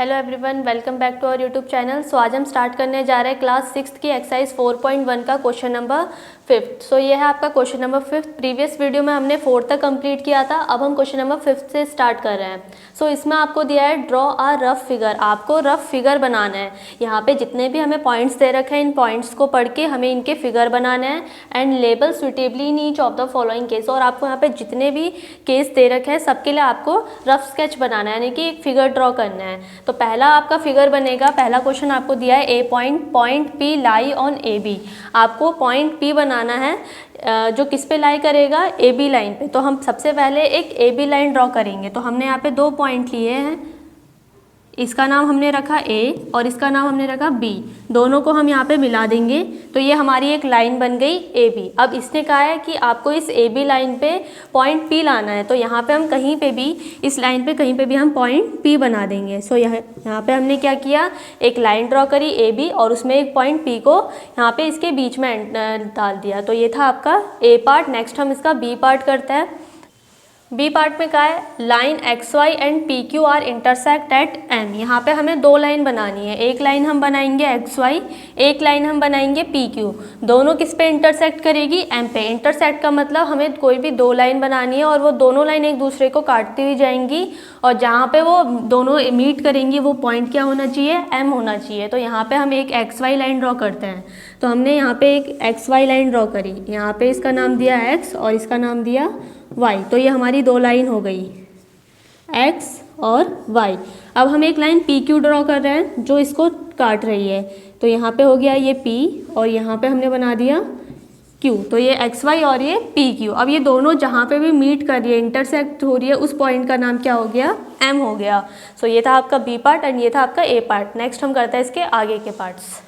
Hello everyone, welcome back to our YouTube channel. So आज हम start करने जा रहे हैं क्लास 6 की एक्सरसाइज 4.1 का क्वेश्चन नंबर 5। सो ये है आपका क्वेश्चन नंबर 5। प्रीवियस वीडियो में हमने 4 तक कंप्लीट किया था, अब हम क्वेश्चन नंबर 5 से स्टार्ट कर रहे हैं। सो इसमें आपको दिया है ड्रॉ अ रफ फिगर। आपको रफ फिगर बनाना है। यहाँ पे जितने भी हमें पॉइंट्स दे रखे हैं, इन पॉइंट्स को पढ़ के हमें इनके फिगर बनाने हैं and label suitably in each of the following case. और आपको यहाँ पे जितने भी केस दे रखे हैं सबके लिए आपको रफ स्केच बनाना है, यानी कि एक फिगर ड्रॉ करना है। तो पहला आपका फिगर बनेगा, पहला क्वेश्चन आपको दिया है A point P lie on A B. आपको पॉइंट पी बनाना है जो किस पे लाई करेगा, ए बी लाइन पे। तो हम सबसे पहले एक ए बी लाइन ड्रॉ करेंगे। तो हमने यहाँ पे दो पॉइंट लिए हैं, इसका नाम हमने रखा ए और इसका नाम हमने रखा बी। दोनों को हम यहाँ पे मिला देंगे तो ये हमारी एक लाइन बन गई ए बी। अब इसने कहा है कि आपको इस ए बी लाइन पे पॉइंट पी लाना है, तो यहाँ पे हम कहीं पे भी इस लाइन पे कहीं पे भी हम पॉइंट पी बना देंगे। सो यहाँ पे हमने क्या किया, एक लाइन ड्रॉ करी ए बी और उसमें एक पॉइंट पी को यहाँ पे इसके बीच में डाल दिया। तो ये था आपका ए पार्ट। नेक्स्ट हम इसका बी पार्ट करते हैं। बी पार्ट में क्या है, line X Y and P Q R intersect at M. यहाँ पे हमें दो लाइन बनानी है, एक लाइन हम बनाएंगे एक्स वाई, एक लाइन हम बनाएंगे पी क्यू। दोनों किस पे इंटरसेक्ट करेगी, एम पे। इंटरसेक्ट का मतलब हमें कोई भी दो लाइन बनानी है और वो दोनों लाइन एक दूसरे को काटती हुई जाएंगी और जहाँ पे वो दोनों मीट करेंगी वो पॉइंट क्या होना चाहिए, एम होना चाहिए। तो यहाँ पे हम एक एक्स वाई लाइन ड्रॉ करते हैं। तो हमने यहाँ पे एक एक्स वाई लाइन ड्रॉ करी, यहाँ पे इसका नाम दिया एक्स और इसका नाम दिया y। तो ये हमारी दो लाइन हो गई x और y। अब हम एक लाइन पी क्यू ड्रॉ कर रहे हैं जो इसको काट रही है। तो यहाँ पे हो गया ये p और यहाँ पे हमने बना दिया q। तो ये एक्स वाई और ये पी क्यू। अब ये दोनों जहाँ पे भी मीट कर रही है, इंटरसेक्ट हो रही है, उस पॉइंट का नाम क्या हो गया, m हो गया। सो ये था आपका b पार्ट एंड ये था आपका a पार्ट। नेक्स्ट हम करते हैं इसके आगे के पार्ट्स।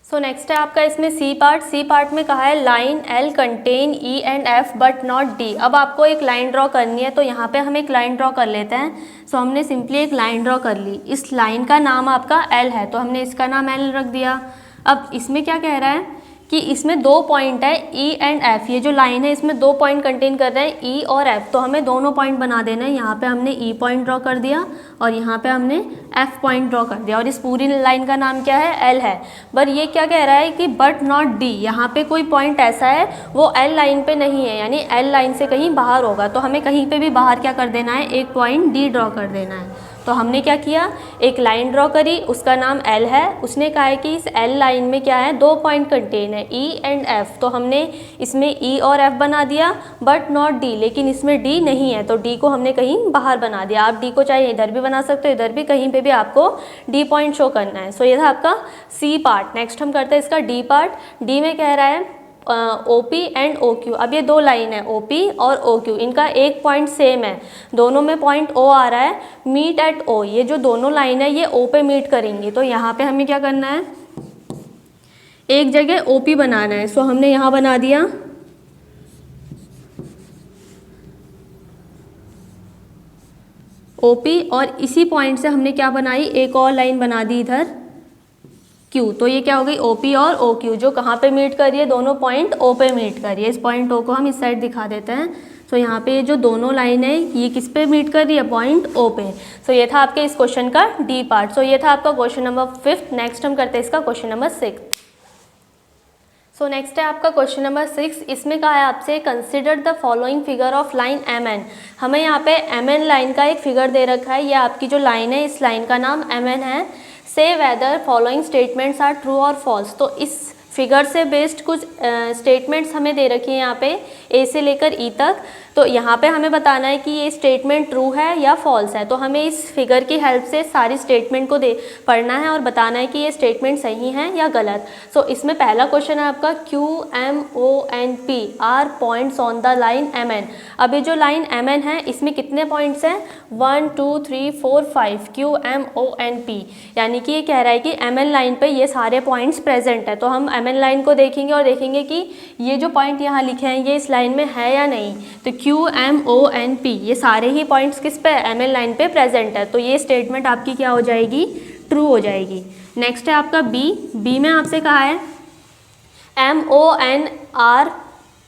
सो नेक्स्ट है आपका इसमें सी पार्ट। सी पार्ट में कहा है line L contain E and F but not D. अब आपको एक लाइन ड्रॉ करनी है, तो यहाँ पे हम एक लाइन ड्रॉ कर लेते हैं। सो हमने सिंपली एक लाइन ड्रॉ कर ली। इस लाइन का नाम आपका एल है तो हमने इसका नाम एल रख दिया। अब इसमें क्या कह रहा है कि इसमें दो पॉइंट है ई एंड एफ। ये जो लाइन है इसमें दो पॉइंट कंटेन कर रहे हैं ई और एफ, तो हमें दोनों पॉइंट बना देना है। यहाँ पे हमने ई पॉइंट ड्रॉ कर दिया और यहाँ पे हमने एफ पॉइंट ड्रॉ कर दिया और इस पूरी लाइन का नाम क्या है, एल है। पर ये क्या कह रहा है कि बट नॉट डी। यहाँ पे कोई पॉइंट ऐसा है वो एल लाइन पे नहीं है, यानी एल लाइन से कहीं बाहर होगा। तो हमें कहीं पे भी बाहर क्या कर देना है, एक पॉइंट डी ड्रॉ कर देना है। तो हमने क्या किया, एक लाइन ड्रॉ करी, उसका नाम एल है। उसने कहा है कि इस एल लाइन में क्या है, दो पॉइंट कंटेन है ई एंड एफ। तो हमने इसमें ई और एफ बना दिया बट नॉट डी, लेकिन इसमें डी नहीं है तो डी को हमने कहीं बाहर बना दिया। आप डी को चाहे इधर भी बना सकते हो, इधर भी, कहीं पे भी आपको डी पॉइंट शो करना है। सो ये था आपका सी पार्ट। नेक्स्ट हम करते हैं इसका डी पार्ट। डी में कह रहा है O P and O Q. अब ये दो लाइन है ओ पी और ओ क्यू, इनका एक पॉइंट सेम है, दोनों में पॉइंट ओ आ रहा है। मीट एट ओ, ये जो दोनों लाइन है ये ओ पे मीट करेंगी। तो यहाँ पे हमें क्या करना है, एक जगह ओ पी बनाना है। सो हमने यहाँ बना दिया ओ पी और इसी पॉइंट से हमने क्या बनाई, एक और लाइन बना दी इधर Q। तो ये क्या हो गई, OP और OQ, जो कहाँ पे मीट कर रही है, दोनों पॉइंट O पे मीट कर रही है। इस पॉइंट O को हम इस साइड दिखा देते हैं। सो यहाँ पे जो दोनों लाइन है ये किस पे मीट कर रही है, पॉइंट O पे। सो ये था आपके इस क्वेश्चन का डी पार्ट। सो ये था आपका क्वेश्चन नंबर 5। नेक्स्ट हम करते हैं इसका क्वेश्चन नंबर 6। सो नेक्स्ट है आपका क्वेश्चन नंबर 6। इसमें कहा है आपसे consider the following figure of line MN। हमें यहाँ पे MN लाइन का एक फिगर दे रखा है। ये आपकी जो लाइन है इस लाइन का नाम MN है। से whether following statements are true और फॉल्स। तो इस फिगर से बेस्ड कुछ स्टेटमेंट्स हमें दे रखी हैं यहाँ पे ए से लेकर ई तक। तो यहाँ पे हमें बताना है कि ये स्टेटमेंट ट्रू है या फॉल्स है। तो हमें इस फिगर की हेल्प से सारी स्टेटमेंट को पढ़ना है और बताना है कि ये स्टेटमेंट सही है या गलत। सो इसमें पहला क्वेश्चन है आपका Q M O N P are points on the line MN। अब ये जो लाइन MN है इसमें कितने पॉइंट्स हैं, 1 2 3 4 5 Q M O N P, यानी कि ये कह रहा है कि MN लाइन पे ये सारे पॉइंट्स प्रेजेंट है। तो हम MN लाइन को देखेंगे और देखेंगे कि ये जो पॉइंट यहाँ लिखे हैं ये इस लाइन में है या नहीं। तो Q M O N P ये सारे ही पॉइंट्स किस पे, MN लाइन पे प्रेजेंट है। तो ये स्टेटमेंट आपकी क्या हो जाएगी, ट्रू हो जाएगी। नेक्स्ट है आपका बी में आपसे कहा है MON R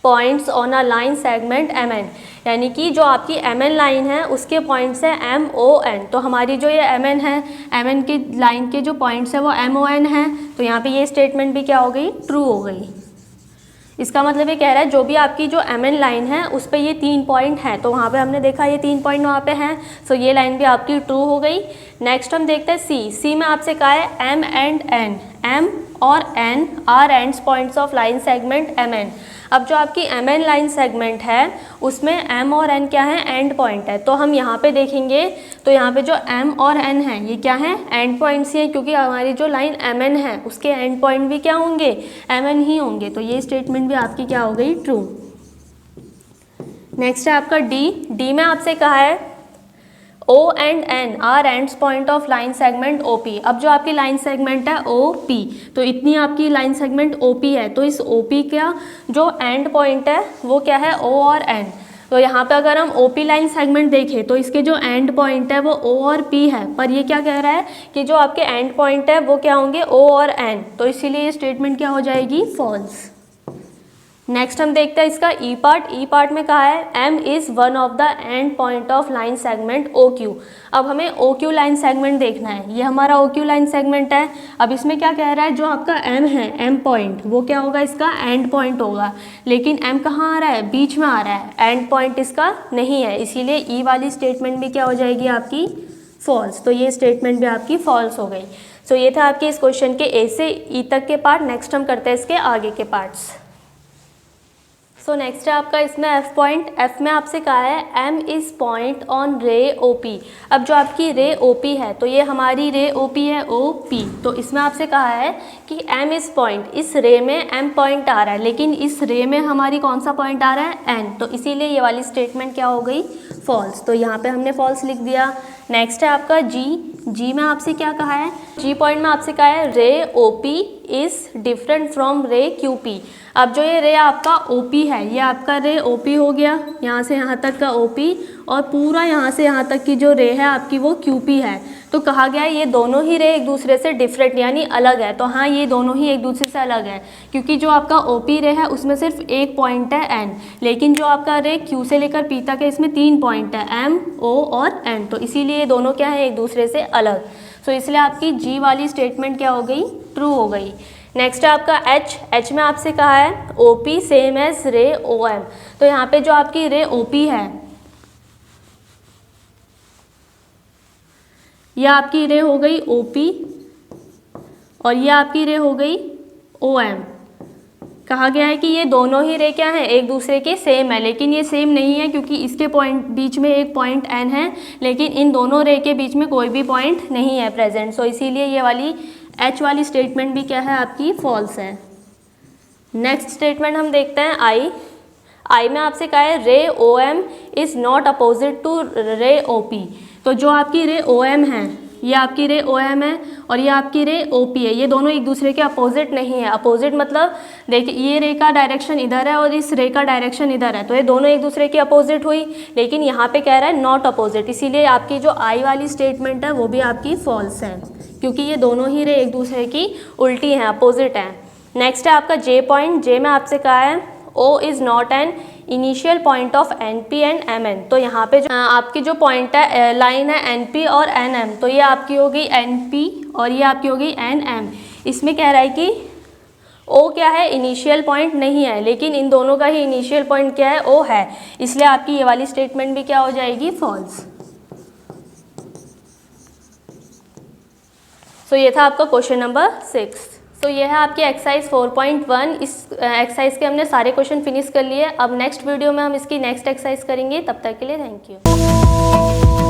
points on a line segment MN, यानी कि जो आपकी MN लाइन है उसके पॉइंट्स है MON। तो हमारी जो ये MN है, MN की लाइन के जो पॉइंट्स है वो MON हैं। तो यहाँ पे ये स्टेटमेंट भी क्या हो गई, ट्रू हो गई। इसका मतलब ये कह रहा है जो भी आपकी जो MN लाइन है उस पे ये 3 पॉइंट हैं, तो वहाँ पे हमने देखा ये 3 पॉइंट वहाँ पे हैं, सो ये लाइन भी आपकी ट्रू हो गई। नेक्स्ट हम देखते हैं सी में आपसे कहा है M एंड N, M और N are ends points of line segment MN। अब जो आपकी MN लाइन सेगमेंट है उसमें M और N क्या है, एंड पॉइंट है। तो हम यहाँ पे देखेंगे तो यहाँ पे जो M और N है ये क्या है, एंड पॉइंट्स ही है, क्योंकि हमारी जो लाइन MN है उसके एंड पॉइंट भी क्या होंगे, MN ही होंगे। तो ये स्टेटमेंट भी आपकी क्या हो गई, ट्रू। नेक्स्ट है आपका डी में आपसे कहा है O and N are ends point of line segment OP। अब जो आपकी लाइन सेगमेंट है OP, तो इतनी आपकी लाइन सेगमेंट OP है, तो इस OP का जो एंड पॉइंट है वो क्या है, O और N। तो यहाँ पे अगर हम OP लाइन सेगमेंट देखें तो इसके जो एंड पॉइंट है वो O और P है, पर ये क्या कह रहा है कि जो आपके एंड पॉइंट है वो क्या होंगे, O और N। तो इसीलिए ये स्टेटमेंट क्या हो जाएगी, फॉल्स। नेक्स्ट हम देखते हैं इसका ई पार्ट में कहा है M is one of the end point of line segment OQ। अब हमें OQ लाइन सेगमेंट देखना है, ये हमारा OQ लाइन सेगमेंट है। अब इसमें क्या कह रहा है, जो आपका M है, M पॉइंट, वो क्या होगा, इसका एंड पॉइंट होगा। लेकिन M कहाँ आ रहा है, बीच में आ रहा है, एंड पॉइंट इसका नहीं है, इसीलिए ई वाली स्टेटमेंट भी क्या हो जाएगी आपकी, फॉल्स। तो ये स्टेटमेंट भी आपकी फॉल्स हो गई। सो ये था आपके इस क्वेश्चन के ए से ई तक के पार्ट। नेक्स्ट हम करते हैं इसके आगे के पार्ट्स। सो नेक्स्ट है आपका इसमें F पॉइंट। F में आपसे कहा है M इज़ पॉइंट ऑन रे OP। अब जो आपकी रे OP है तो ये हमारी रे OP है OP। तो इसमें आपसे कहा है कि M इज़ पॉइंट, इस रे में M पॉइंट आ रहा है, लेकिन इस रे में हमारी कौन सा पॉइंट आ रहा है, N। तो इसीलिए ये वाली स्टेटमेंट क्या हो गई, फॉल्स। तो यहाँ पे हमने फॉल्स लिख दिया। नेक्स्ट है आपका जी में आपसे क्या कहा है, जी पॉइंट में आपसे कहा है रे OP इज़ डिफरेंट फ्रॉम रे QP। अब जो ये रे आपका OP है, ये आपका रे OP हो गया, यहाँ से यहाँ तक का OP, और पूरा यहाँ से यहाँ तक की जो रे है आपकी वो QP है। तो कहा गया है ये दोनों ही रे एक दूसरे से डिफरेंट यानी अलग है। तो हाँ, ये दोनों ही एक दूसरे से अलग है, क्योंकि जो आपका OP रे है उसमें सिर्फ एक पॉइंट है N, लेकिन जो आपका रे Q से लेकर P तक है इसमें 3 पॉइंट है, M, O और N। तो इसीलिए ये दोनों क्या है, एक दूसरे से अलग। सो इसलिए आपकी जी वाली स्टेटमेंट क्या हो गई, ट्रू हो गई। नेक्स्ट है आपका H में आपसे कहा है OP सेम एज रे OM। तो यहाँ पे जो आपकी रे OP है, यह आपकी रे हो गई OP और ये आपकी रे हो गई OM। कहा गया है कि ये दोनों ही रे क्या हैं, एक दूसरे के सेम है, लेकिन ये सेम नहीं है क्योंकि इसके पॉइंट बीच में एक पॉइंट N है, लेकिन इन दोनों रे के बीच में कोई भी पॉइंट नहीं है प्रेजेंट। सो इसीलिए ये वाली H वाली स्टेटमेंट भी क्या है आपकी, फॉल्स है। नेक्स्ट स्टेटमेंट हम देखते हैं आई में आपसे कहा है ray OM is not opposite to ray OP। तो जो आपकी रे OM है, ये आपकी रे OM है और ये आपकी रे OP है, ये दोनों एक दूसरे के अपोजिट नहीं है। अपोजिट मतलब देखिए, ये रे का डायरेक्शन इधर है और इस रे का डायरेक्शन इधर है, तो ये दोनों एक दूसरे के अपोजिट हुई, लेकिन यहाँ पे कह रहा है नॉट अपोजिट, इसीलिए आपकी जो आई वाली स्टेटमेंट है वो भी आपकी फॉल्स है, क्योंकि ये दोनों ही रे एक दूसरे की उल्टी हैं, अपोजिट हैं। नेक्स्ट है आपका जे पॉइंट। जे में आपसे कहा है O is not an initial point of NP and MN। तो यहाँ पे जो आपकी जो पॉइंट है, लाइन है NP और NM, तो ये आपकी होगी NP और ये आपकी होगी NM। इसमें कह रहा है कि O क्या है, इनिशियल पॉइंट नहीं है, लेकिन इन दोनों का ही इनिशियल पॉइंट क्या है, O है, इसलिए आपकी ये वाली स्टेटमेंट भी क्या हो जाएगी, फॉल्स। सो ये था आपका क्वेश्चन नंबर 6। तो ये है आपकी एक्सरसाइज 4.1। इस एक्सरसाइज के हमने सारे क्वेश्चन फिनिश कर लिए। अब नेक्स्ट वीडियो में हम इसकी नेक्स्ट एक्सरसाइज करेंगे। तब तक के लिए थैंक यू।